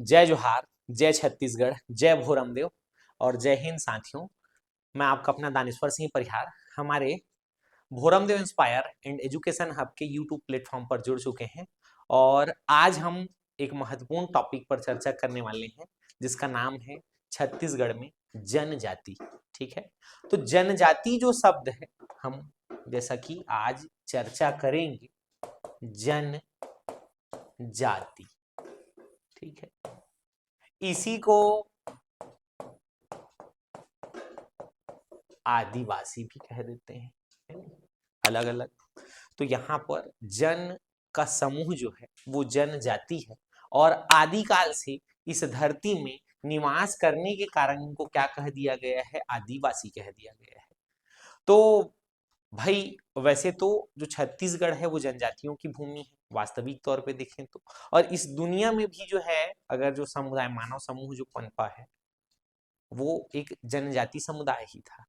जय जोहार, जय छत्तीसगढ़, जय भोरमदेव और जय हिंद साथियों। मैं आपका अपना दानेश्वर सिंह परिहार हमारे Bhoramdeo inspire and education hub के यूट्यूब प्लेटफॉर्म पर जुड़ चुके हैं और आज हम एक महत्वपूर्ण टॉपिक पर चर्चा करने वाले हैं जिसका नाम है छत्तीसगढ़ में जनजाति। ठीक है, तो जनजाति जो शब्द है हम जैसा कि आज चर्चा करेंगे जनजाति। ठीक है, इसी को आदिवासी भी कह देते हैं, अलग अलग। तो यहाँ पर जन का समूह जो है वो जनजाति है और आदिकाल से इस धरती में निवास करने के कारण इनको क्या कह दिया गया है, आदिवासी कह दिया गया है। तो भाई वैसे तो जो छत्तीसगढ़ है वो जनजातियों की भूमि है वास्तविक तौर पे देखें तो, और इस दुनिया में भी जो है अगर जो समुदाय मानव समूह जो पनपा है वो एक जनजाति समुदाय ही था।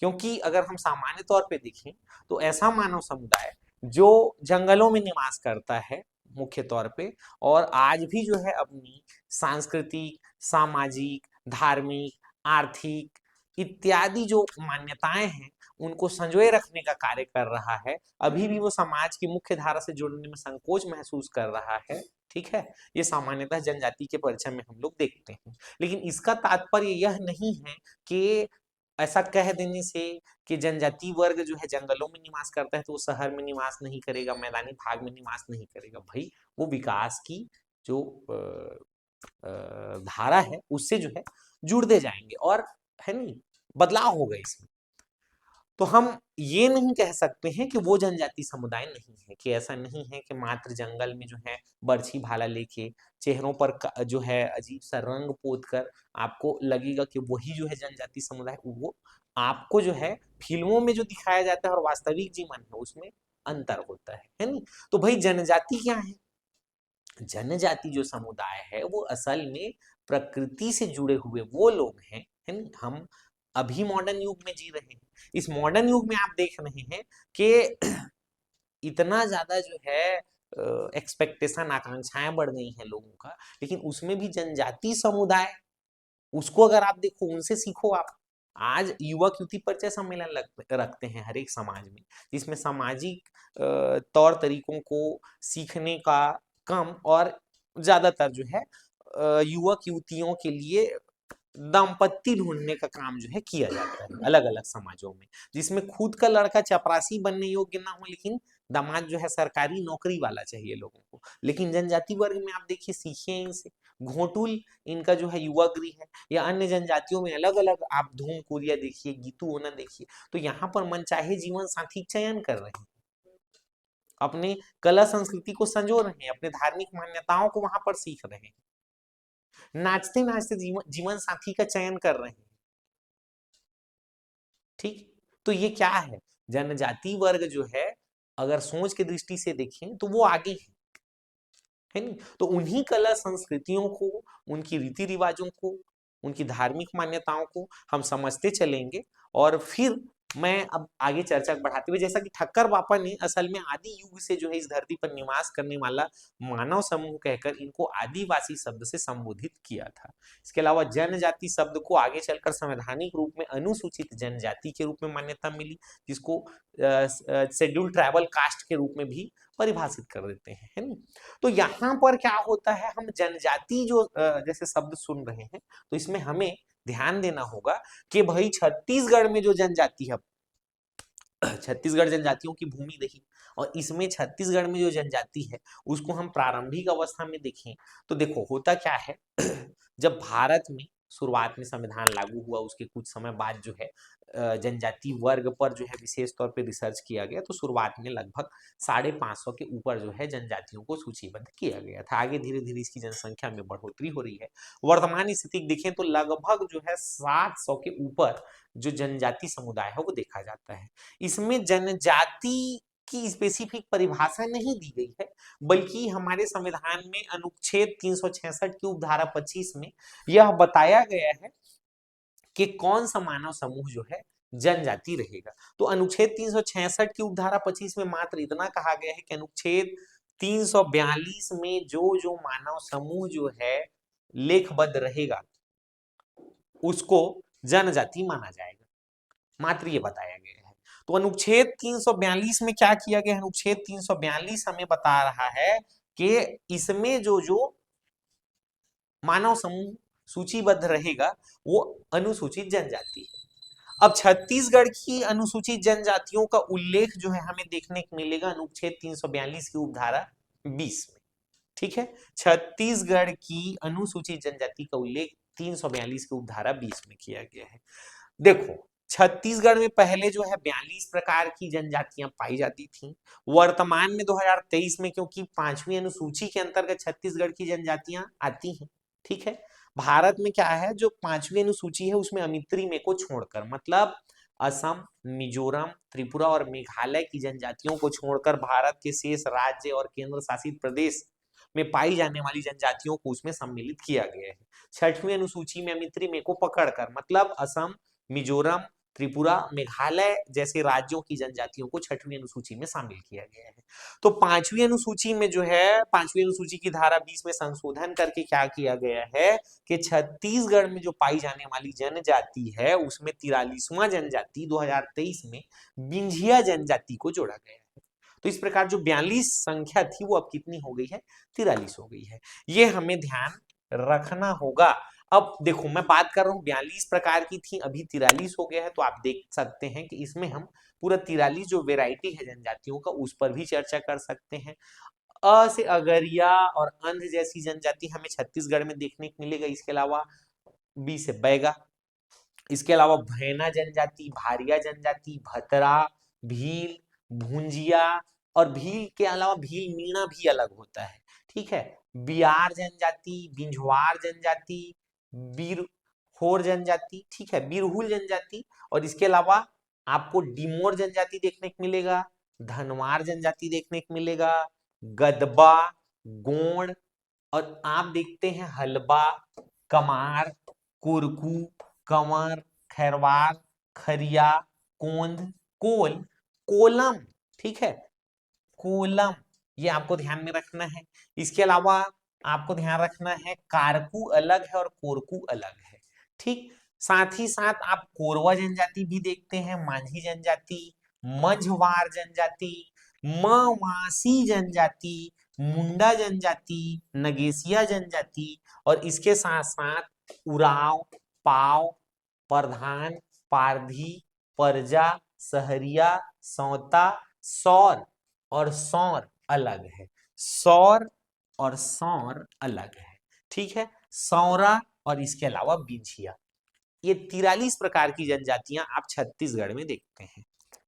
क्योंकि अगर हम सामान्य तौर पे देखें तो ऐसा मानव समुदाय जो जंगलों में निवास करता है मुख्य तौर पे और आज भी जो है अपनी सांस्कृतिक, सामाजिक, धार्मिक, आर्थिक इत्यादि जो मान्यताएं हैं उनको संजोए रखने का कार्य कर रहा है, अभी भी वो समाज की मुख्य धारा से जुड़ने में संकोच महसूस कर रहा है। ठीक है, ये सामान्यतः जनजाति के परिचय में हम लोग देखते हैं, लेकिन इसका तात्पर्य यह नहीं है कि ऐसा कह देने से कि जनजाति वर्ग जो है जंगलों में निवास करता है तो वो शहर में निवास नहीं करेगा, मैदानी भाग में निवास नहीं करेगा। भाई वो विकास की जो धारा है उससे जो है जुड़ते जाएंगे और है नहीं, बदलाव होगा इसमें। तो हम ये नहीं कह सकते हैं कि वो जनजाति समुदाय नहीं है, कि ऐसा नहीं है कि मात्र जंगल में जो है बर्छी भाला लेके चेहरों पर जो है अजीब सा रंग पोत कर आपको लगेगा कि वही जो है जनजाति समुदाय। वो आपको जो है फिल्मों में जो दिखाया जाता है और वास्तविक जीवन है उसमें अंतर होता है नहीं। तो भाई जनजाति क्या है? जनजाति जो समुदाय है वो असल में प्रकृति से जुड़े हुए वो लोग हैं, है नहीं। हम अभी मॉडर्न युग में जी रहे हैं, इस मॉडर्न युग में आप देख रहे हैं कि इतना ज्यादा जो है एक्सपेक्टेशन, आकांक्षाएं बढ़ गई हैं लोगों का, लेकिन उसमें भी जनजाति समुदाय, उसको अगर आप देखो, उनसे सीखो आप। आज युवक युवती परिचय सम्मेलन रखते हैं हर एक समाज में, जिसमें सामाजिक तौर तरीकों को सीखने का कम और ज्यादातर जो है युवक युवतियों के लिए दाम्पत्य ढूंढने का काम जो है किया जाता है अलग अलग समाजों में, जिसमें खुद का लड़का चपरासी बनने योग्य ना हो लेकिन दामाद जो है सरकारी नौकरी वाला चाहिए लोगों को। लेकिन जनजाति वर्ग में आप देखिए, सीखिए इनसे। घोटुल इनका जो है युवा गृह है, या अन्य जनजातियों में अलग अलग आप धूम कोरिया देखिए, गीतू ओना देखिए, तो यहाँ पर मनचाहे जीवन साथी चयन कर रहे हैं, अपने कला संस्कृति को संजो रहे हैं, अपने धार्मिक मान्यताओं को वहां पर सीख रहे हैं, नाचते नाचते जीवन साथी का चयन कर रहे हैं। ठीक, तो ये क्या है, जनजाति वर्ग जो है अगर सोच की दृष्टि से देखें तो वो आगे है नहीं। तो उन्हीं कला संस्कृतियों को, उनकी रीति रिवाजों को, उनकी धार्मिक मान्यताओं को हम समझते चलेंगे और फिर मैं अब आगे चर्चा बढ़ाते हुए, जैसा कि ठक्कर बापा ने असल में आदि युग से जो है इस धरती पर निवास करने वाला मानव समूह कहकर इनको आदिवासी शब्द से संबोधित किया था। इसके अलावा जनजाति शब्द को आगे चलकर संवैधानिक रूप में अनुसूचित जनजाति के रूप में मान्यता मिली, जिसको शेड्यूल ट्राइबल कास्ट के रूप में भी परिभाषित कर देते हैं, है ना। तो यहाँ पर क्या होता है, हम जनजाति जो जैसे शब्द सुन रहे हैं तो इसमें हमें ध्यान देना होगा कि भाई छत्तीसगढ़ में जो जनजाति है, छत्तीसगढ़ जनजातियों की भूमि रही, और इसमें छत्तीसगढ़ में जो जनजाति है उसको हम प्रारंभिक अवस्था में देखें तो देखो होता क्या है। जब भारत में शुरुआत में संविधान लागू हुआ उसके कुछ समय बाद जो है जनजाति वर्ग पर जो है विशेष तौर पे रिसर्च किया गया, तो शुरुआत में लगभग 550 के ऊपर जो है जनजातियों को सूचीबद्ध किया गया था। आगे धीरे धीरे इसकी जनसंख्या में बढ़ोतरी हो रही है। वर्तमान स्थिति देखें तो लगभग जो है 700 के ऊपर जो जनजाति समुदाय है वो देखा जाता है। इसमें जनजाति की स्पेसिफिक परिभाषा नहीं दी गई है, बल्कि हमारे संविधान में अनुच्छेद 366 की उपधारा 25 में यह बताया गया है कि कौन सा मानव समूह जो है जनजाति रहेगा। तो अनुच्छेद 366 की उपधारा 25 में मात्र इतना कहा गया है कि अनुच्छेद 342 में जो जो मानव समूह जो है लेखबद्ध रहेगा उसको जनजाति माना जाएगा, मात्र ये बताया गया है। तो अनुच्छेद 342 में क्या किया गया है? अनुच्छेद 342 हमें बता रहा है कि इसमें जो जो मानव समूह सूचीबद्ध रहेगा वो अनुसूचित जनजाति है। अब छत्तीसगढ़ की अनुसूचित जनजातियों का उल्लेख जो है हमें देखने को मिलेगा अनुच्छेद 342 की उपधारा 20 में। ठीक है, छत्तीसगढ़ की अनुसूचित जनजाति का उल्लेख 342 की उपधारा 20 में किया गया है। देखो, छत्तीसगढ़ में पहले जो है 42 प्रकार की जनजातियां पाई जाती थी। वर्तमान में 2023 में, क्योंकि 5वीं अनुसूची के अंतर्गत छत्तीसगढ़ की जनजातियां आती हैं, ठीक है, भारत में क्या है, जो 5वीं अनुसूची है उसमें अमित्री में को छोड़कर, मतलब असम, मिजोरम, त्रिपुरा और मेघालय की जनजातियों को छोड़कर भारत के शेष राज्य और केंद्र शासित प्रदेश में पाई जाने वाली जनजातियों को उसमें सम्मिलित किया गया है। 6वीं अनुसूची में अमित्री में को पकड़कर, मतलब असम, मिजोरम, त्रिपुरा, मेघालय जैसे राज्यों की जनजातियों को 6वीं अनुसूची में शामिल किया गया है। तो 5वीं अनुसूची में जो है, 5वीं अनुसूची की धारा 20 में संशोधन करके क्या किया गया है कि छत्तीसगढ़ में जो पाई जाने वाली जनजाति है उसमें 43वां जनजाति 2023 में बिंझिया जनजाति को जोड़ा गया है। तो इस प्रकार जो 42 संख्या थी वो अब कितनी हो गई है? 43 हो गई है। ये हमें ध्यान रखना होगा। अब देखो, मैं बात कर रहा हूँ 42 प्रकार की थी, अभी 43 हो गया है, तो आप देख सकते हैं कि इसमें हम पूरा 43 जो वेराइटी है जनजातियों का उस पर भी चर्चा कर सकते हैं। अ से अगरिया और अंध जैसी जनजाति हमें छत्तीसगढ़ में देखने को मिलेगा। इसके अलावा बी से बैगा, इसके अलावा भैना जनजाति, भारिया जनजाति, भतरा, भील, भुंजिया, और भील के अलावा भील मीणा भी अलग होता है। ठीक है, बियार जनजाति, बिंझवार जनजाति, बीरहोर जनजाति, ठीक है, बीरहुल जनजाति, और इसके अलावा आपको डिमोर जनजाति देखने को मिलेगा, धनवार जनजाति देखने को मिलेगा, गदबा, गोंड, और आप देखते हैं हलबा, कमार, कुरकू, कंवर, खैरवार, खरिया, कोंद, कोल, कोलम, ठीक है, कोलम, ये आपको ध्यान में रखना है। इसके अलावा आपको ध्यान रखना है कारकू अलग है और कोरकू अलग है। ठीक, साथ ही साथ आप कोरवा जनजाति भी देखते हैं, मांझी जनजाति, मझवार जनजाति, मवासी जनजाति, मुंडा जनजाति, नगेसिया जनजाति, और इसके साथ साथ उराव, पाव, प्रधान, पारधी, परजा, सहरिया, सौता, सौर और सौर अलग है। सौर और सौर अलग है, ठीक है, सौरा और इसके अलावा बिंझिया। ये 43 प्रकार की जनजातियां आप छत्तीसगढ़ में देखते हैं।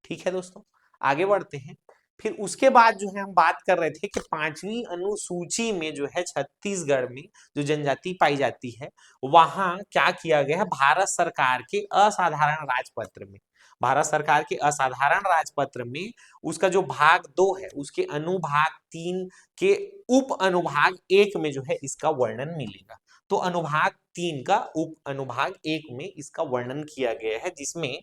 ठीक है दोस्तों, आगे बढ़ते हैं। फिर उसके बाद जो है हम बात कर रहे थे कि 5वीं अनुसूची में जो है छत्तीसगढ़ में जो जनजाति पाई जाती है वहां क्या किया गया है, भारत सरकार के असाधारण राजपत्र में, भारत सरकार के असाधारण राजपत्र में उसका जो भाग 2 है उसके अनुभाग 3 के उप अनुभाग 1 में जो है इसका वर्णन मिलेगा। तो अनुभाग 3 का उप अनुभाग 1 में इसका वर्णन किया गया है, जिसमें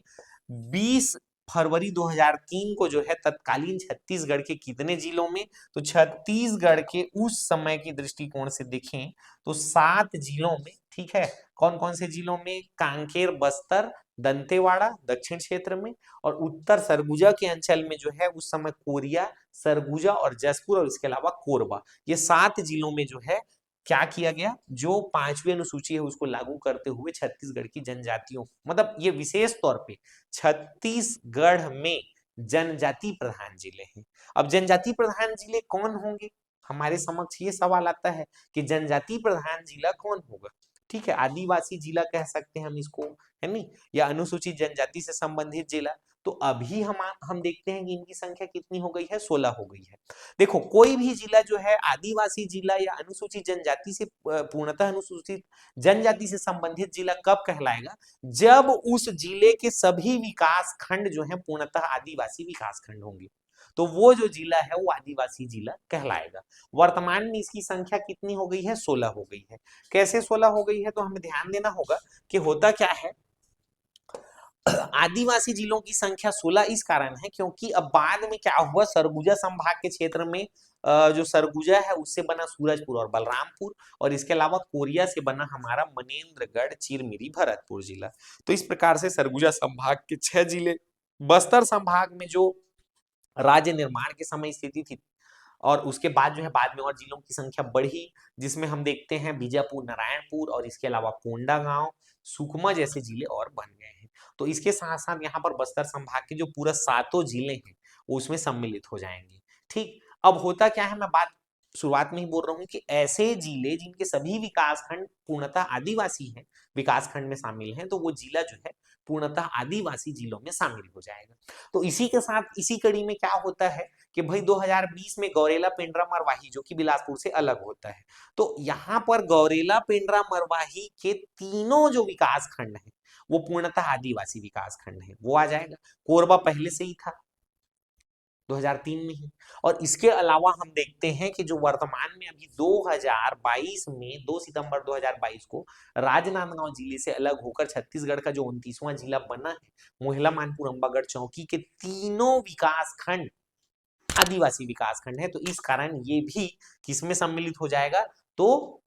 20 फरवरी 2003 को जो है तत्कालीन छत्तीसगढ़ के कितने जिलों में, तो छत्तीसगढ़ के उस समय की दृष्टिकोण से देखें तो 7 जिलों में, ठीक है, कौन कौन से जिलों में, कांकेर, बस्तर, दंतेवाड़ा दक्षिण क्षेत्र में, और उत्तर सरगुजा के अंचल में जो है उस समय कोरिया, सरगुजा और जसपुर, और इसके अलावा कोरबा, ये 7 जिलों में जो है क्या किया गया, जो 5वीं अनुसूची है उसको लागू करते हुए छत्तीसगढ़ की जनजातियों, मतलब ये विशेष तौर पे छत्तीसगढ़ में जनजाति प्रधान जिले हैं। अब जनजाति प्रधान जिले कौन होंगे, हमारे समक्ष ये सवाल आता है कि जनजाति प्रधान जिला कौन होगा। ठीक है, आदिवासी जिला कह सकते हैं हम इसको, है नहीं, या अनुसूचित जनजाति से संबंधित जिला। तो अभी हम देखते हैं कि इनकी संख्या कितनी हो गई है, 16 हो गई है। देखो, कोई भी जिला जो है आदिवासी जिला या अनुसूचित जनजाति से पूर्णतः अनुसूचित जनजाति से संबंधित जिला कब कहलाएगा, जब उस जिले के सभी विकास खंड जो है पूर्णतः आदिवासी विकास खंड होंगे, तो वो जो जिला है वो आदिवासी जिला कहलाएगा। वर्तमान में इसकी संख्या कितनी हो गई है, 16 हो गई है। कैसे 16 हो गई है, तो हमें ध्यान देना होगा कि होता क्या है, आदिवासी जिलों की संख्या 16 इस कारण है क्योंकि अब बाद में क्या हुआ, सरगुजा संभाग के क्षेत्र में जो सरगुजा है उससे बना सूरजपुर और बलरामपुर, और इसके अलावा कोरिया से बना हमारा मनेन्द्रगढ़, चिरमिरी, भरतपुर जिला। तो इस प्रकार से सरगुजा संभाग के 6 जिले, बस्तर संभाग में जो राज्य निर्माण के समय स्थिति थी, और उसके बाद जो है बाद में और जिलों की संख्या बढ़ी, जिसमें हम देखते हैं बीजापुर, नारायणपुर और इसके अलावा कोंडागांव, सुकमा जैसे जिले और बन गए हैं। तो इसके साथ साथ यहाँ पर बस्तर संभाग के जो पूरा 7 जिले हैं वो उसमें सम्मिलित हो जाएंगे। ठीक, अब होता क्या है, मैं बात शुरुआत में ही बोल रहा हूँ कि ऐसे जिले जिनके सभी विकासखंड पूर्णतः आदिवासी हैं, विकासखंड में शामिल हैं, तो वो जिला जो है पूर्णतः आदिवासी जिलों में शामिल हो जाएगा। तो इसी के साथ इसी कड़ी में क्या होता है कि भाई 2020 में गौरेला, पेंड्रा, मरवाही जो कि बिलासपुर से अलग होता है, तो यहाँ पर गौरेला, पेंड्रा, मरवाही के तीनों जो विकास खंड है वो पूर्णतः आदिवासी विकास खंड है, वो आ जाएगा। कोरबा पहले से ही था 2003 में ही। और इसके अलावा हम देखते हैं कि जो वर्तमान में अभी 2022 में 2 सितंबर 2022 को राजनांदगांव जिले से अलग होकर छत्तीसगढ़ का जो 29वां जिला बना है, मोहला, मानपुर, अंबागढ़, चौकी के तीनों विकास खंड आदिवासी विकास खंड है। तो इस कारण ये भी किसमें सम्मिलित हो जाएगा, तो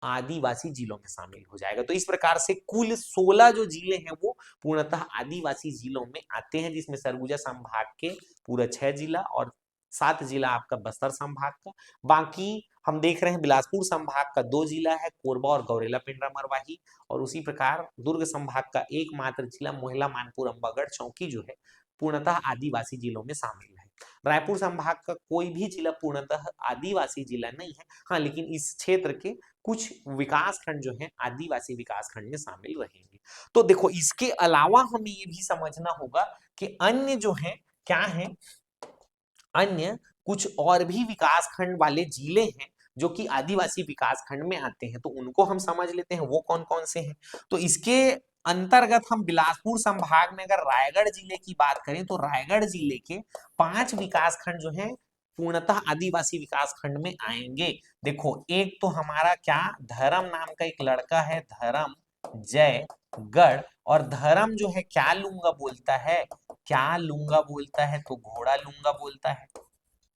आदिवासी जिलों में शामिल हो जाएगा। तो इस प्रकार से कुल 16 जो जिले हैं वो पूर्णतः आदिवासी जिलों में आते हैं, जिसमें सरगुजा संभाग के पूरा 6 जिला और 7 जिला आपका बस्तर संभाग का। बाकी हम देख रहे हैं बिलासपुर संभाग का 2 जिला है, कोरबा और गौरेला, पेंड्रा, मरवाही, और उसी प्रकार दुर्ग संभाग का एकमात्र जिला मोहला, मानपुर, अंबागढ़, चौकी जो है पूर्णतः आदिवासी जिलों में शामिल है। रायपुर संभाग का कोई भी जिला पूर्णतः आदिवासी जिला नहीं है, हाँ, लेकिन इस क्षेत्र के कुछ विकास खंड जो है आदिवासी विकास खंड में शामिल रहेंगे। तो देखो, इसके अलावा हमें ये भी समझना होगा कि अन्य जो है क्या है, अन्य कुछ और भी विकास खंड वाले जिले हैं जो कि आदिवासी विकास खंड में आते हैं, तो उनको हम समझ लेते हैं वो कौन कौन से हैं। तो इसके अंतर्गत हम बिलासपुर संभाग में अगर रायगढ़ जिले की बात करें तो रायगढ़ जिले के 5 विकास खंड जो हैं पूर्णतः आदिवासी विकास खंड में आएंगे। देखो, एक तो हमारा क्या, धर्म नाम का एक लड़का है, धर्म जयगढ़, और धर्म जो है क्या लूंगा बोलता है, क्या लूंगा बोलता है, तो घोड़ा लूंगा बोलता है,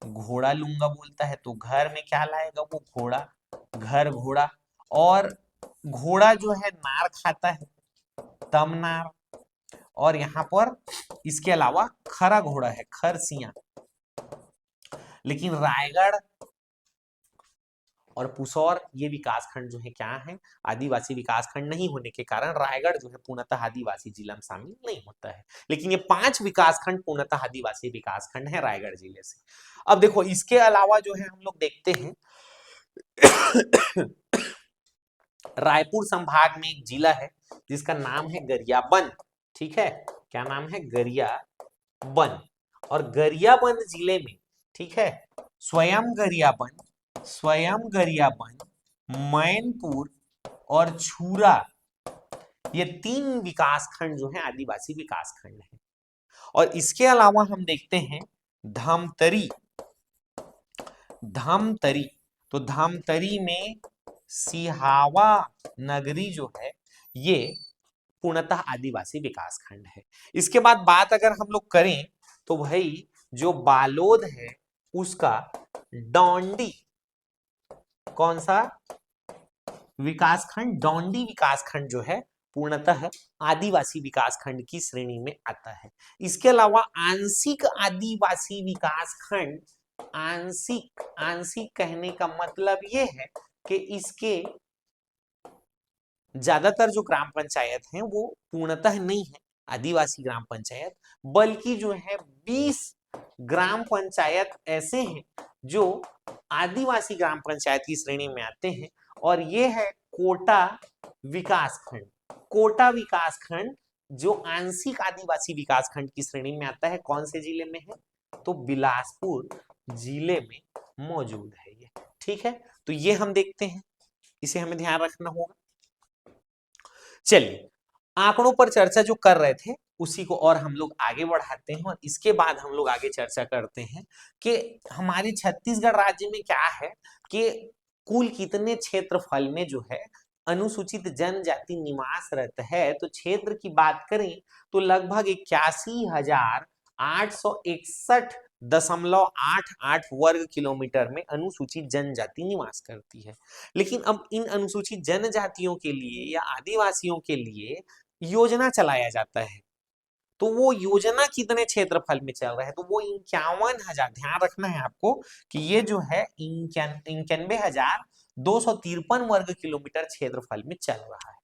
घोड़ा लूंगा बोलता है, तो घर में क्या लाएगा वो, घोड़ा, घर घोड़ा, और घोड़ा जो है नार खाता है, तमनार, और यहाँ पर इसके अलावा खरा घोड़ा है, खरसिया। लेकिन रायगढ़ और पुसौर ये विकास खंड जो है क्या है, आदिवासी विकास खंड नहीं होने के कारण रायगढ़ जो है पूर्णतः आदिवासी जिला में शामिल नहीं होता है। लेकिन ये 5 विकास खंड पूर्णतः आदिवासी विकास खंड है रायगढ़ जिले से। अब देखो, इसके अलावा जो है हम लोग देखते हैं रायपुर संभाग में एक जिला है जिसका नाम है गरियाबंद। ठीक है, क्या नाम है, गरियाबंद। और गरियाबंद जिले में, ठीक है, स्वयं गरियाबंद, मैनपुर और छूरा, ये 3 विकास खंड जो है आदिवासी विकास खंड है। और इसके अलावा हम देखते हैं धमतरी, धमतरी, तो धमतरी में सिहावा नगरी जो है ये पूर्णतः आदिवासी विकास खंड है। इसके बाद बात अगर हम लोग करें तो भाई जो बालोद है उसका डोंडी, कौन सा विकासखंड, डोंडी विकासखंड जो है पूर्णतः आदिवासी विकासखंड की श्रेणी में आता है। इसके अलावा आंशिक आदिवासी विकासखंड, आंशिक, आंशिक कहने का मतलब ये है कि इसके ज्यादातर जो ग्राम पंचायत हैं वो पूर्णतः नहीं है आदिवासी ग्राम पंचायत, बल्कि जो है 20 ग्राम पंचायत ऐसे हैं जो आदिवासी ग्राम पंचायत की श्रेणी में आते हैं, और ये है कोटा विकासखंड। कोटा विकासखंड जो आंशिक आदिवासी विकासखंड की श्रेणी में आता है, कौन से जिले में है, तो बिलासपुर जिले में मौजूद है ये। ठीक है, तो ये हम देखते हैं, इसे हमें ध्यान रखना होगा। चलिए, आंकड़ों पर चर्चा जो कर रहे थे उसी को और हम लोग आगे बढ़ाते हैं, और इसके बाद हम लोग आगे चर्चा करते हैं कि हमारे छत्तीसगढ़ राज्य में क्या है कि कुल कितने क्षेत्रफल में जो है अनुसूचित जनजाति निवासरत है, तो क्षेत्र की बात करें तो लगभग 81,861.88 वर्ग किलोमीटर में अनुसूचित जनजाति निवास करती है। लेकिन अब इन अनुसूचित जनजातियों के लिए या आदिवासियों के लिए योजना चलाया जाता है, तो वो योजना कितने क्षेत्रफल में चल रहा है, तो वो 51,000, ध्यान रखना है आपको कि ये जो है 91,253 वर्ग किलोमीटर क्षेत्रफल में चल रहा है।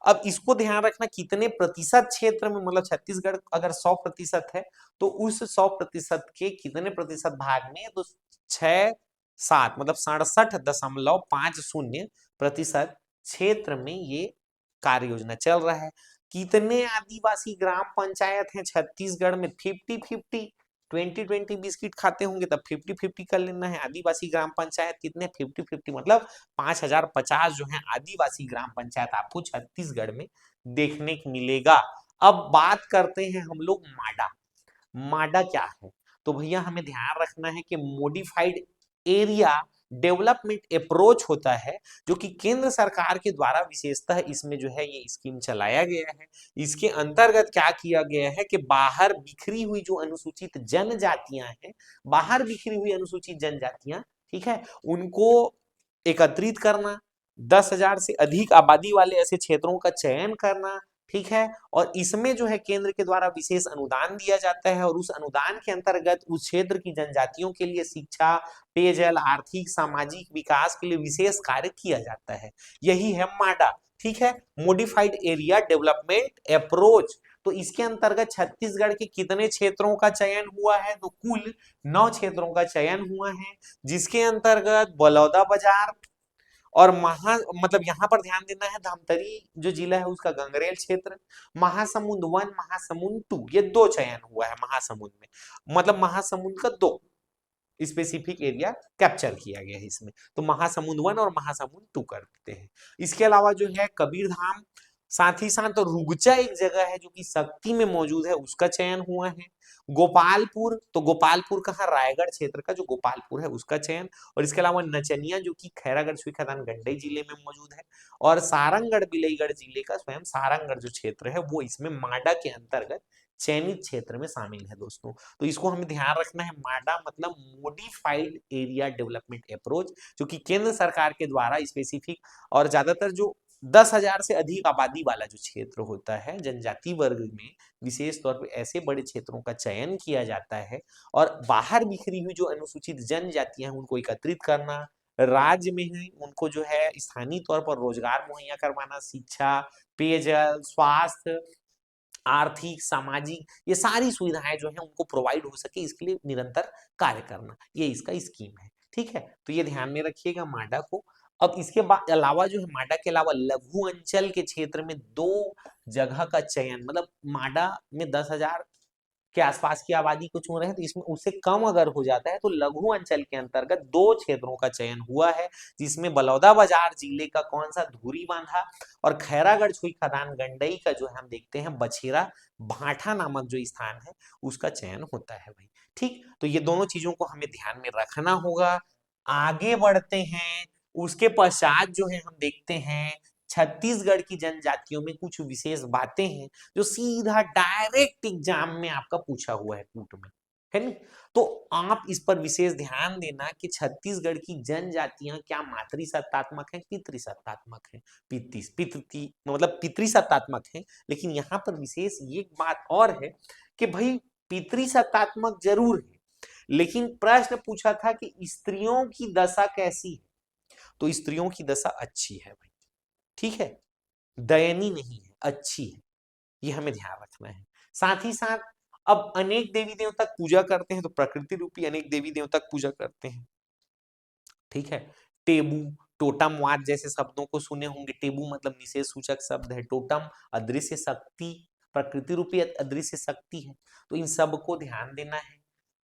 अब इसको ध्यान रखना कितने प्रतिशत क्षेत्र में, मतलब छत्तीसगढ़ अगर 100% है तो उस 100% के कितने प्रतिशत भाग में, तो 6-7 मतलब 67.50% क्षेत्र में ये कार्य योजना चल रहा है। कितने आदिवासी ग्राम पंचायत हैं छत्तीसगढ़ में? 50-50, 20-20 बिस्किट खाते होंगे तब 50-50 कर लेना है। आदिवासी ग्राम पंचायत कितने? 50-50 मतलब 5,050 जो है आदिवासी ग्राम पंचायत आपको छत्तीसगढ़ में देखने को मिलेगा। अब बात करते हैं हम लोग माडा। माडा क्या है? तो भैया हमें ध्यान रखना है कि मॉडिफाइड एरिया डेवलपमेंट अप्रोच होता है, जो कि केंद्र सरकार के द्वारा विशेषतः इसमें जो है ये स्कीम चलाया गया है। इसके अंतर्गत क्या किया गया है कि बाहर बिखरी हुई जो अनुसूचित जनजातियां हैं, बाहर बिखरी हुई अनुसूचित जनजातियां, ठीक है, उनको एकत्रित करना, 10,000 से अधिक आबादी वाले ऐसे क्षेत्रों का चयन करना, ठीक है, और इसमें जो है केंद्र के द्वारा विशेष अनुदान दिया जाता है और उस अनुदान के अंतर्गत उस क्षेत्र की जनजातियों के लिए शिक्षा, पेयजल, आर्थिक सामाजिक विकास के लिए विशेष कार्य किया जाता है। यही है माडा, ठीक है, मॉडिफाइड एरिया डेवलपमेंट अप्रोच। तो इसके अंतर्गत छत्तीसगढ़ के कितने क्षेत्रों का चयन हुआ है? तो कुल 9 क्षेत्रों का चयन हुआ है, जिसके अंतर्गत बलौदाबाजार और मतलब यहाँ पर ध्यान देना है, धमतरी जो जिला है उसका गंगरेल क्षेत्र, महासमुंद 1, महासमुंद 2, ये 2 चयन हुआ है महासमुंद में, मतलब महासमुंद का 2 स्पेसिफिक एरिया कैप्चर किया गया है इसमें, तो महासमुंद 1 और महासमुंद 2 कर देते हैं। इसके अलावा जो है कबीरधाम, साथ ही साथ रुगचा एक जगह है जो कि शक्ति में मौजूद है, उसका चयन हुआ है। गोपालपुर, तो गोपालपुर कहाँ? रायगढ़ क्षेत्र का जो गोपालपुर है उसका चयन, और इसके अलावा नचनिया जो कि खैरागढ़ छुई खदान गंडई जिले में मौजूद है, और सारंगढ़ बिलईगढ़ जिले का स्वयं सारंगढ़ जो क्षेत्र है वो इसमें माडा के अंतर्गत चयनित क्षेत्र में शामिल है दोस्तों। तो इसको हमें ध्यान रखना है, माडा मतलब मॉडिफाइड एरिया डेवलपमेंट अप्रोच, जो कि केंद्र सरकार के द्वारा स्पेसिफिक और ज्यादातर जो 10,000 से अधिक आबादी वाला जो क्षेत्र होता है जनजाति वर्ग में, विशेष तौर पे ऐसे बड़े क्षेत्रों का चयन किया जाता है और बाहर बिखरी हुई जो अनुसूचित जनजातियां हैं उनको एकत्रित करना, राज्य में ही उनको जो है स्थानीय तौर पर रोजगार मुहैया करवाना, शिक्षा, पेयजल, स्वास्थ्य, आर्थिक, सामाजिक, ये सारी सुविधाएं जो है उनको प्रोवाइड हो सके, इसके लिए निरंतर कार्य करना, ये इसका स्कीम है। ठीक है, तो ये ध्यान में रखिएगा माडा को। अब इसके बाद अलावा जो है माडा के अलावा लघु अंचल के क्षेत्र में 2 जगह का चयन, मतलब माडा में 10,000 के आसपास की आबादी को चुन रहे हैं, तो इसमें उससे कम अगर हो जाता है तो लघु अंचल के अंतर्गत 2 क्षेत्रों का चयन हुआ है, जिसमें बलौदाबाजार जिले का कौन सा? धूरी बांधा, और खैरागढ़ छुई खदान गंडई का जो है हम देखते हैं बछेरा भाठा नामक जो स्थान है उसका चयन होता है भाई। ठीक, तो ये दोनों चीजों को हमें ध्यान में रखना होगा। आगे बढ़ते हैं, उसके पश्चात जो है हम देखते हैं छत्तीसगढ़ की जनजातियों में कुछ विशेष बातें हैं जो सीधा डायरेक्ट एग्जाम में आपका पूछा हुआ है कूट में, है नहीं? तो आप इस पर विशेष ध्यान देना कि छत्तीसगढ़ की जनजातियां क्या मातृसत्तात्मक हैं, पितृसत्तात्मक हैं? मतलब पितृसत्तात्मक हैं, लेकिन यहाँ पर विशेष ये बात और है कि भाई पितृसत्तात्मक जरूर है, लेकिन प्रश्न पूछा था कि स्त्रियों की दशा कैसी है, तो स्त्रियों की दशा अच्छी है भाई, ठीक है, दयनीय नहीं है, अच्छी है, ये हमें ध्यान रखना है। साथ ही साथ अब अनेक देवी देवता पूजा करते हैं, तो प्रकृति रूपी अनेक देवी देवता पूजा करते हैं, ठीक है। टेबू, टोटमवाद जैसे शब्दों को सुने होंगे, टेबू मतलब निषेध सूचक शब्द है, टोटम अदृश्य शक्ति, प्रकृति रूपी अदृश्य शक्ति है, तो इन सब को ध्यान देना है।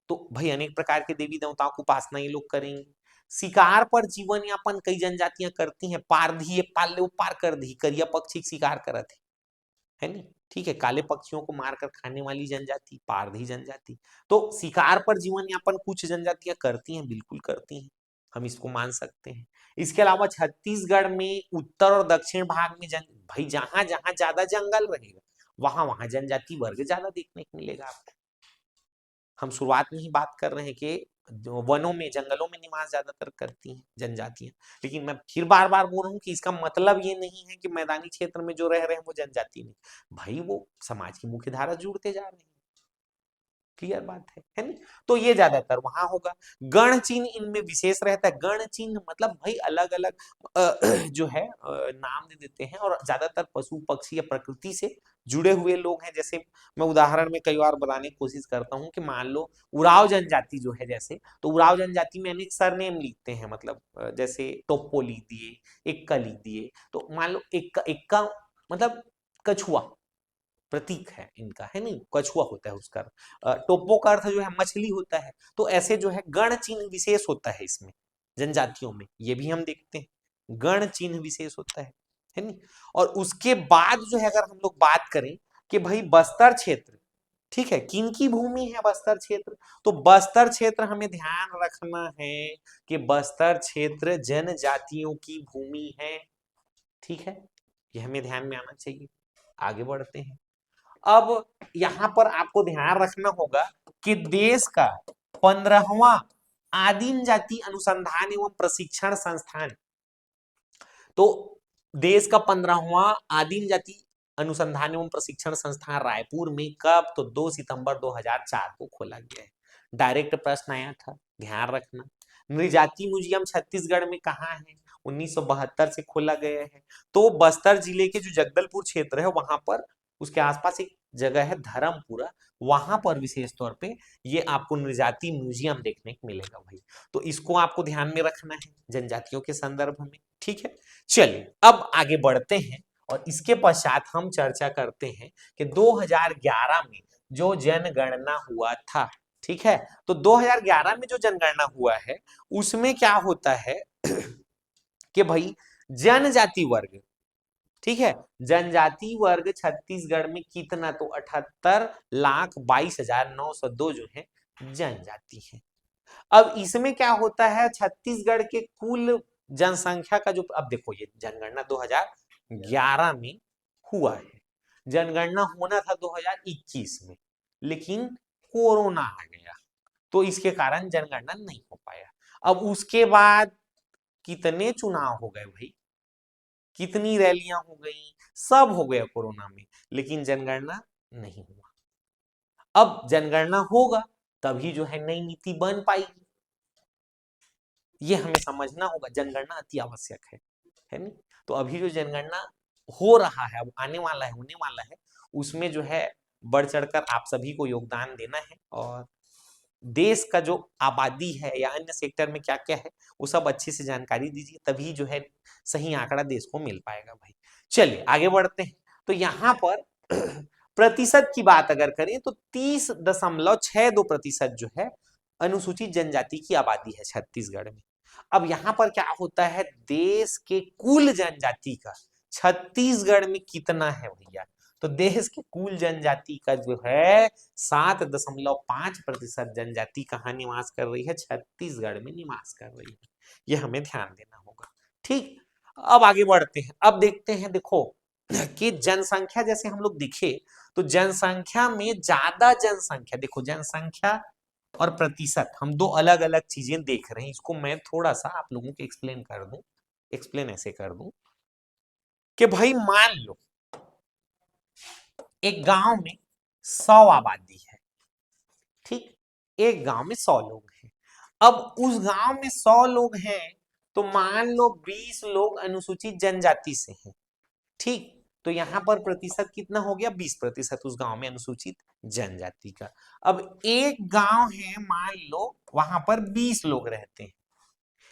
तो भाई अनेक प्रकार के देवी देवताओं की उपासना ये लोग करेंगे। शिकार पर जीवन यापन कई जनजातियां करती हैं, पारधी ये पाले वो पार कर दी, करिया पक्षी शिकार करत है नहीं, ठीक है, काले पक्षियों को मारकर खाने वाली जनजाति पारधी जनजाति। तो शिकार पर जीवन यापन कुछ जनजातियां करती हैं, बिल्कुल करती हैं, हम इसको मान सकते हैं। इसके अलावा छत्तीसगढ़ में उत्तर और दक्षिण भाग में भाई जहां जहां ज्यादा जंगल रहेगा वहां वहां जनजाति वर्ग ज्यादा देखने को मिलेगा आपको। हम शुरुआत में ही बात कर रहे हैं कि वनों में जंगलों में निवास ज्यादातर करती हैं जनजातियां, लेकिन मैं फिर बार बार बोल रहा हूँ कि इसका मतलब ये नहीं है कि मैदानी क्षेत्र में जो रह रहे हैं वो जनजाति नहीं, भाई वो समाज की मुख्य धारा जुड़ते जा रहे हैं। क्लियर बात है नहीं? तो ये ज्यादातर वहां होगा। गण चिन्ह इनमें विशेष रहता है। गण चिन्ह मतलब भाई अलग अलग जो है नाम दे देते हैं, और ज्यादातर पशु पक्षी या प्रकृति से जुड़े हुए लोग हैं। जैसे मैं उदाहरण में कई बार बताने की कोशिश करता हूँ कि मान लो उराव जनजाति जो है, जैसे तो उराव जनजाति में अनेक सरनेम लिखते हैं, मतलब जैसे टोप्पो लिख दिए, एक्का लिख दिए, तो मान लो एक्का एक्का मतलब कछुआ प्रतीक है इनका, है नहीं, कछुआ होता है उसका। टोप्पो का अर्थ जो है मछली होता है। तो ऐसे जो है गण चिन्ह विशेष होता है इसमें जनजातियों में, ये भी हम देखते हैं गण चिन्ह विशेष होता है नहीं। और उसके बाद जो है अगर हम लोग बात करें कि भाई बस्तर क्षेत्र, ठीक है, किनकी भूमि है बस्तर क्षेत्र, तो बस्तर क्षेत्र हमें ध्यान रखना है कि बस्तर क्षेत्र जनजातियों की भूमि है। ठीक है, ये हमें ध्यान में आना चाहिए। आगे बढ़ते हैं। अब यहां पर आपको ध्यान रखना होगा कि देश का 15वां आदिम जाति अनुसंधान एवं प्रशिक्षण संस्थान, तो देश का 15वां आदिम जाति अनुसंधान एवं प्रशिक्षण संस्थान रायपुर में कब, तो 2 सितंबर 2004 को खोला गया है। डायरेक्ट प्रश्न आया था, ध्यान रखना। नृजाति म्यूजियम छत्तीसगढ़ में कहाँ है, 1972 से खोला गया है। तो बस्तर जिले के जो जगदलपुर क्षेत्र है वहां पर, उसके आसपास एक जगह है धर्मपुरा, वहां पर विशेष तौर पे ये आपको नृजाति म्यूजियम देखने को मिलेगा भाई। तो इसको आपको ध्यान में रखना है जनजातियों के संदर्भ में। ठीक है, चलिए अब आगे बढ़ते हैं और इसके पश्चात हम चर्चा करते हैं कि 2011 में जो जनगणना हुआ था, ठीक है, तो 2011 में जो जनगणना हुआ है उसमें क्या होता है कि भाई जनजाति वर्ग, ठीक है, जनजाति वर्ग छत्तीसगढ़ में कितना, तो 78,22,902 जो है जनजाति है। अब इसमें क्या होता है, छत्तीसगढ़ के कुल जनसंख्या का जो, अब देखो ये जनगणना 2011 में हुआ है, जनगणना होना था 2021 में, लेकिन कोरोना आ गया तो इसके कारण जनगणना नहीं हो पाया। अब उसके बाद कितने चुनाव हो गए भाई, कितनी रैलियां हो गई, सब हो गया कोरोना में, लेकिन जनगणना नहीं हुआ। अब जनगणना होगा तभी जो है नई नीति बन पाएगी, ये हमें समझना होगा। जनगणना अति आवश्यक है नहीं? तो अभी जो जनगणना हो रहा है, अब आने वाला है, होने वाला है, उसमें जो है बढ़ चढ़कर आप सभी को योगदान देना है, और देश का जो आबादी है या अन्य सेक्टर में क्या क्या है वो सब अच्छे से जानकारी दीजिए, तभी जो है सही आंकड़ा देश को मिल पाएगा भाई। चलिए आगे बढ़ते हैं। तो यहाँ पर प्रतिशत की बात अगर करें तो 30.62% जो है अनुसूचित जनजाति की आबादी है छत्तीसगढ़ में। अब यहाँ पर क्या होता है, देश के कुल जनजाति का छत्तीसगढ़ में कितना है भैया, तो देश के कुल जनजाति का जो है 7.5% जनजाति कहाँ निवास कर रही है, छत्तीसगढ़ में निवास कर रही है। ये हमें ध्यान देना होगा। ठीक, अब आगे बढ़ते हैं। अब देखते हैं, देखो कि जनसंख्या जैसे हम लोग दिखे तो जनसंख्या में ज्यादा जनसंख्या, देखो जनसंख्या और प्रतिशत हम दो अलग अलग चीजें देख रहे हैं। इसको मैं थोड़ा सा आप लोगों को एक्सप्लेन कर दूं। एक्सप्लेन ऐसे कर दूं कि भाई मान लो एक गांव में 100 आबादी है, ठीक, एक गांव में 100 लोग हैं। अब उस गांव में 100 लोग हैं तो मान लो 20 लोग अनुसूचित जनजाति से हैं, ठीक, तो यहां पर प्रतिशत कितना हो गया, 20% उस गांव में अनुसूचित जनजाति का। अब एक गांव है, मान लो वहां पर 20 लोग रहते हैं,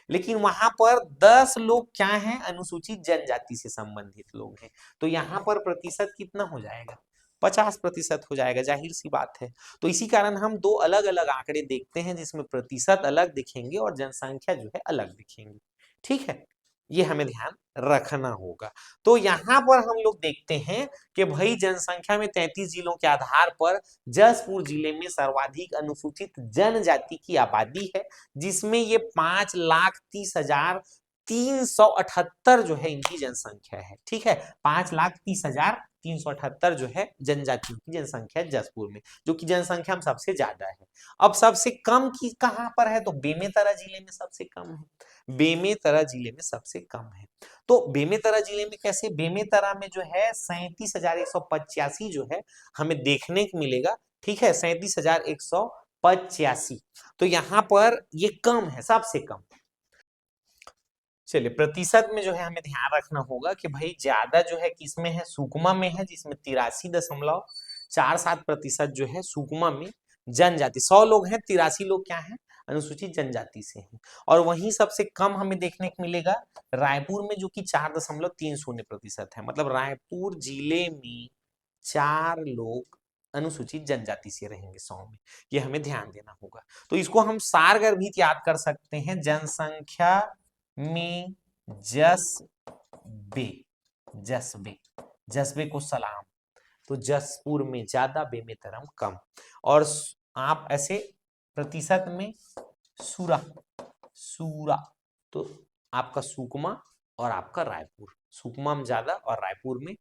लेकिन वहां पर 10 लोग क्या हैं, अनुसूचित जनजाति से संबंधित लोग हैं, तो यहां पर प्रतिशत कितना हो जाएगा, 50% हो जाएगा, जाहिर सी बात है। तो इसी कारण हम दो अलग अलग आंकड़े देखते हैं जिसमें प्रतिशत अलग दिखेंगे और जनसंख्या जो है अलग दिखेंगे। ठीक है, ये हमें ध्यान रखना होगा। तो यहाँ पर हम लोग देखते हैं कि भाई जनसंख्या में 33 जिलों के आधार पर जसपुर जिले में सर्वाधिक अनुसूचित जनजाति की आबादी है, जिसमें ये 5,30,378 जो है इनकी जनसंख्या है। ठीक है, 5,30,378 जो है जनजातियों की जनसंख्या है जसपुर में, जो कि जनसंख्या में सबसे ज्यादा है। अब सबसे कम की कहां पर है, तो बेमेतरा जिले में सबसे कम है। बेमेतरा जिले में सबसे कम है। तो बेमेतरा जिले में कैसे, बेमेतरा में जो है 37,185 जो है हमें देखने को मिलेगा। ठीक है, 37,185। तो यहां पर ये कम है, सबसे कम। चलिए, प्रतिशत में जो है हमें ध्यान रखना होगा कि भाई ज्यादा जो है किसमें है, सुकमा में है, जिसमें 83.47% जो है सुकमा में जनजाति, 100 लोग हैं, 83 लोग क्या है, अनुसूचित जनजाति से हैं। और वहीं सबसे कम हमें देखने को मिलेगा रायपुर में, जो कि 4.30% है। मतलब रायपुर जिले में 4 लोग अनुसूचित जनजाति से रहेंगे 100 में। ये हमें ध्यान देना होगा। तो इसको हम सारगर्भित याद कर सकते हैं, जनसंख्या में जसबे, जसबे, जसबे को सलाम। तो जसपुर में ज्यादा, बेमेतरा में कम। और आप ऐसे प्रतिशत में सूरा, सूरा, तो आपका सुकमा और आपका रायपुर, सुकमा में ज्यादा और रायपुर में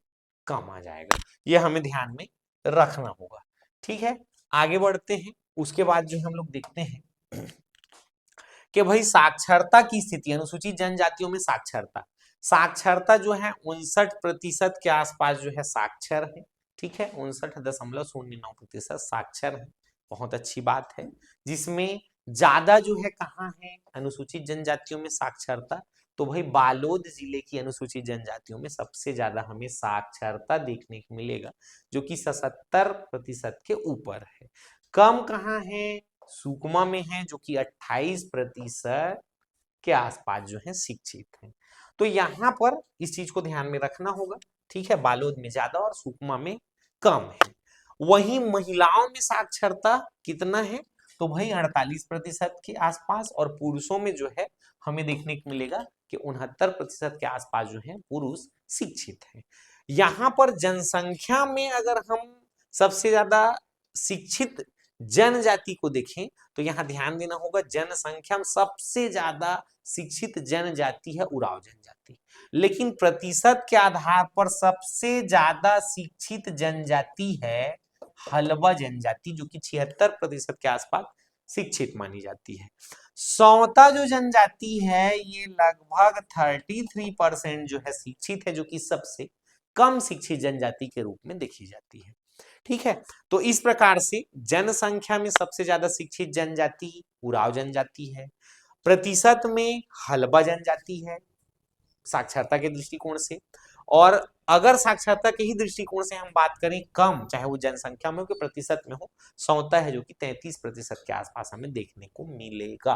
कम आ जाएगा। ये हमें ध्यान में रखना होगा। ठीक है, आगे बढ़ते हैं। उसके बाद जो हम लोग देखते हैं कि भाई साक्षरता की स्थिति, अनुसूचित जनजातियों में साक्षरता, साक्षरता जो है 59% के आसपास जो है साक्षर है। ठीक है, 59.09% साक्षर है। बहुत अच्छी बात है। जिसमें ज्यादा जो है कहाँ है अनुसूचित जनजातियों में साक्षरता, तो भाई बालोद जिले की अनुसूचित जनजातियों में सबसे ज्यादा हमें साक्षरता देखने को मिलेगा, जो कि 77% के ऊपर है। कम कहाँ है, सुकमा में है, जो कि 28% के आसपास जो है शिक्षित हैं। तो यहाँ पर इस चीज को ध्यान में रखना होगा। ठीक है, बालोद में ज्यादा और सुकमा में कम है। वहीं महिलाओं में साक्षरता कितना है, तो भाई 48% के आसपास, और पुरुषों में जो है हमें देखने को मिलेगा कि 69% के आसपास जो है पुरुष शिक्षित है। यहाँ पर जनसंख्या में अगर हम सबसे ज्यादा शिक्षित जनजाति को देखें, तो यहाँ ध्यान देना होगा, जनसंख्या में सबसे ज्यादा शिक्षित जनजाति है उराव जनजाति। लेकिन प्रतिशत के आधार पर सबसे ज्यादा शिक्षित जनजाति है हलवा जनजाति, जो कि 76% के आसपास शिक्षित मानी जाती है। सौता जो जनजाति है ये लगभग 33% जो है शिक्षित है, जो कि सबसे कम शिक्षित जनजाति के रूप में देखी जाती है। ठीक है, तो इस प्रकार से जनसंख्या में सबसे ज्यादा शिक्षित जनजाति उराव जनजाति है, प्रतिशत में हलबा जनजाति है साक्षरता के दृष्टिकोण से, और अगर साक्षरता के ही दृष्टिकोण से हम बात करें कम, चाहे वो जनसंख्या में हो कि प्रतिशत में हो, सौता है, जो कि 33% के आसपास हमें देखने को मिलेगा।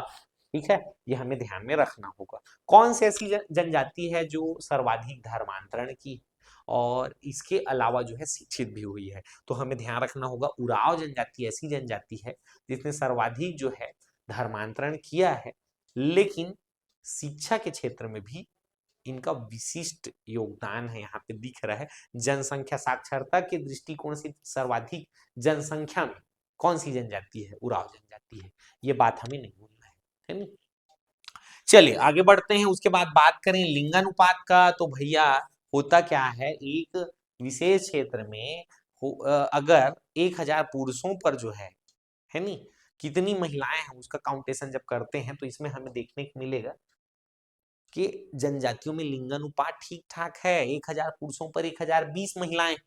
ठीक है, ये हमें ध्यान में रखना होगा। कौन सी ऐसी जनजाति है जो सर्वाधिक धर्मांतरण की और इसके अलावा जो है शिक्षित भी हुई है, तो हमें ध्यान रखना होगा उराव जनजाति ऐसी जनजाति है जिसने सर्वाधिक जो है धर्मांतरण किया है, लेकिन शिक्षा के क्षेत्र में भी इनका विशिष्ट योगदान है, यहाँ पे दिख रहा है। जनसंख्या साक्षरता के दृष्टिकोण से सर्वाधिक जनसंख्या में कौन सी जनजाति है, उराव जनजाति है। ये बात हमें नहीं भूलना है नहीं? चलिए आगे बढ़ते हैं। उसके बाद बात करें लिंगानुपात का, तो भैया होता क्या है, एक विशेष क्षेत्र में अगर 1000 पुरुषों पर जो है नी कितनी महिलाएं हैं उसका काउंटेशन जब करते हैं, तो इसमें हमें देखने को मिलेगा कि जनजातियों में लिंगानुपात ठीक ठाक है। 1000 पुरुषों पर 1020 महिलाएं,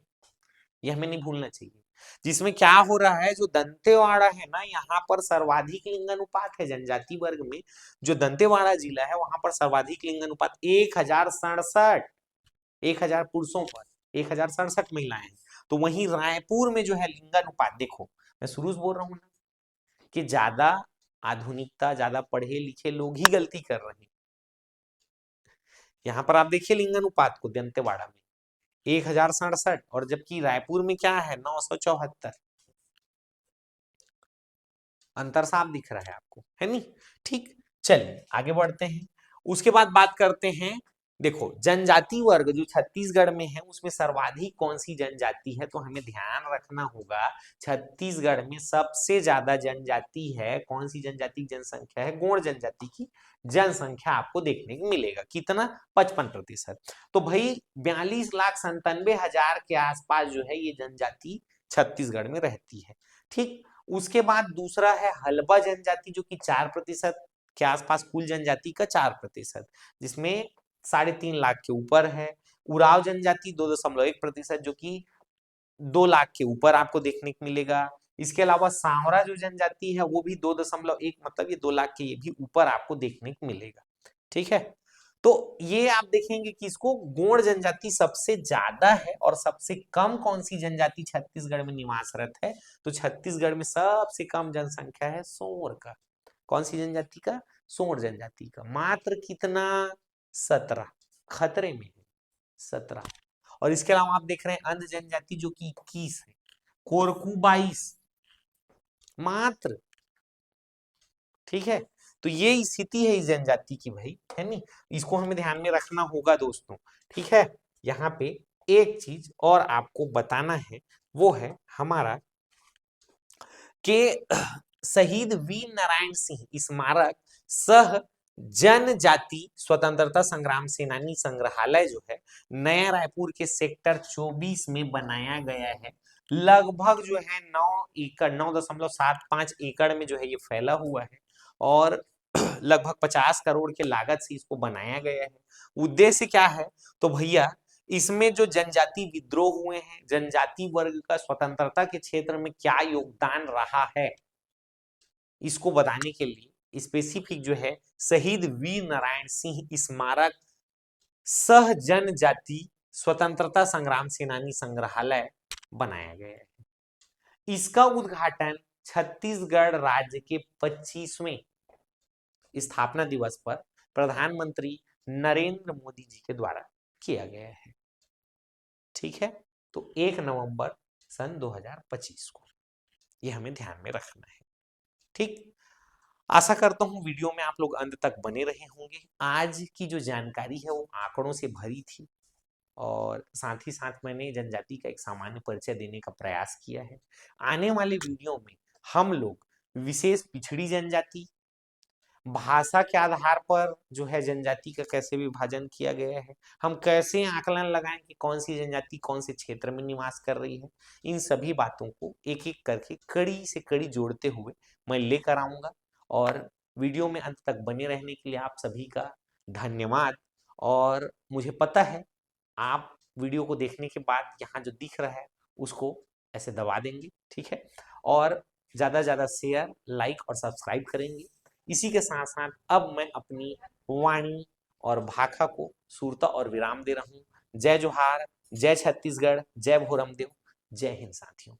ये हमें नहीं भूलना चाहिए। जिसमें क्या हो रहा है, जो दंतेवाड़ा है ना, यहाँ पर सर्वाधिक लिंगानुपात है जनजाति वर्ग में। जो दंतेवाड़ा जिला है वहां पर सर्वाधिक लिंगानुपात 1067, 1000 पुरुषों पर 1067 महिलाएं हैं। तो वहीं रायपुर में जो है लिंगानुपात, देखो मैं शुरू से बोल रहा हूँ ना कि ज्यादा आधुनिकता, ज्यादा पढ़े लिखे लोग ही गलती कर रहे हैं। यहाँ पर आप देखिए लिंगानुपात को दंतेवाड़ा में 1067, और जबकि रायपुर में क्या है 974। अंतर साफ दिख रहा है आपको, है नहीं? ठीक, चलिए आगे बढ़ते हैं। उसके बाद बात करते हैं देखो जनजाति वर्ग जो छत्तीसगढ़ में है उसमें सर्वाधिक कौन सी जनजाति है, तो हमें ध्यान रखना होगा छत्तीसगढ़ में सबसे ज्यादा जनजाति है कौन सी जनजाति की जनसंख्या है, गोंड जनजाति की जनसंख्या आपको देखने को मिलेगा। कितना? 55%। तो भाई 42,97,000 के आसपास जो है ये जनजाति छत्तीसगढ़ में रहती है। ठीक, उसके बाद दूसरा है हल्बा जनजाति जो कि 4% के आसपास कुल जनजाति का 4%, जिसमें 3.5 लाख के ऊपर है। उराव जनजाति 2.1% जो कि 2 लाख के ऊपर आपको देखने को मिलेगा। इसके अलावा सांवरा जो जनजाति है वो भी 2.1 मतलब ये 2 लाख के ये भी ऊपर आपको देखने को मिलेगा। ठीक है, तो ये आप देखेंगे कि इसको गोंड जनजाति सबसे ज्यादा है और सबसे कम कौन सी जनजाति छत्तीसगढ़ में निवासरत है, तो छत्तीसगढ़ में सबसे कम जनसंख्या है सोर का। कौन सी जनजाति का? सोर जनजाति का। मात्र कितना? 17, खतरे में है 17। और इसके अलावा आप देख रहे हैं अंध जनजाति जो कि 21 है, कोरकू 22 मात्र। ठीक है, तो ये स्थिति है इस जनजाति की भाई, है नहीं, इसको हमें ध्यान में रखना होगा दोस्तों। ठीक है, यहाँ पे एक चीज और आपको बताना है, वो है हमारा कि शहीद वीर नारायण सिंह स्मारक सह जनजाति स्वतंत्रता संग्राम सेनानी संग्रहालय जो है नया रायपुर के सेक्टर 24 में बनाया गया है। लगभग जो है 9 एकड़ 9.75 एकड़ में जो है ये फैला हुआ है और लगभग 50 करोड़ के लागत से इसको बनाया गया है। उद्देश्य क्या है, तो भैया इसमें जो जनजाति विद्रोह हुए हैं, जनजाति वर्ग का स्वतंत्रता के क्षेत्र में क्या योगदान रहा है, इसको बताने के लिए स्पेसिफिक जो है शहीद वीर नारायण सिंह स्मारक सह जनजाति स्वतंत्रता संग्राम सेनानी संग्रहालय बनाया गया है। इसका उद्घाटन छत्तीसगढ़ राज्य के 25वें स्थापना दिवस पर प्रधानमंत्री नरेंद्र मोदी जी के द्वारा किया गया है। ठीक है, तो 1 नवंबर सन 2025 को ये हमें ध्यान में रखना है। ठीक, आशा करता हूं वीडियो में आप लोग अंत तक बने रहे होंगे। आज की जो जानकारी है वो आंकड़ों से भरी थी और साथ ही साथ मैंने जनजाति का एक सामान्य परिचय देने का प्रयास किया है। आने वाले वीडियो में हम लोग विशेष पिछड़ी जनजाति, भाषा के आधार पर जो है जनजाति का कैसे विभाजन किया गया है, हम कैसे आकलन लगाएं कि कौन सी जनजाति कौन से क्षेत्र में निवास कर रही है, इन सभी बातों को एक एक करके कड़ी से कड़ी जोड़ते हुए मैं लेकर आऊंगा। और वीडियो में अंत तक बने रहने के लिए आप सभी का धन्यवाद। और मुझे पता है आप वीडियो को देखने के बाद यहाँ जो दिख रहा है उसको ऐसे दबा देंगे। ठीक है, और ज़्यादा से ज़्यादा शेयर, लाइक और सब्सक्राइब करेंगे। इसी के साथ साथ अब मैं अपनी वाणी और भाखा को सूरता और विराम दे रहा हूँ। जय जोहार, जय छत्तीसगढ़, जय भोरमदेव, जय हिंद साथियों।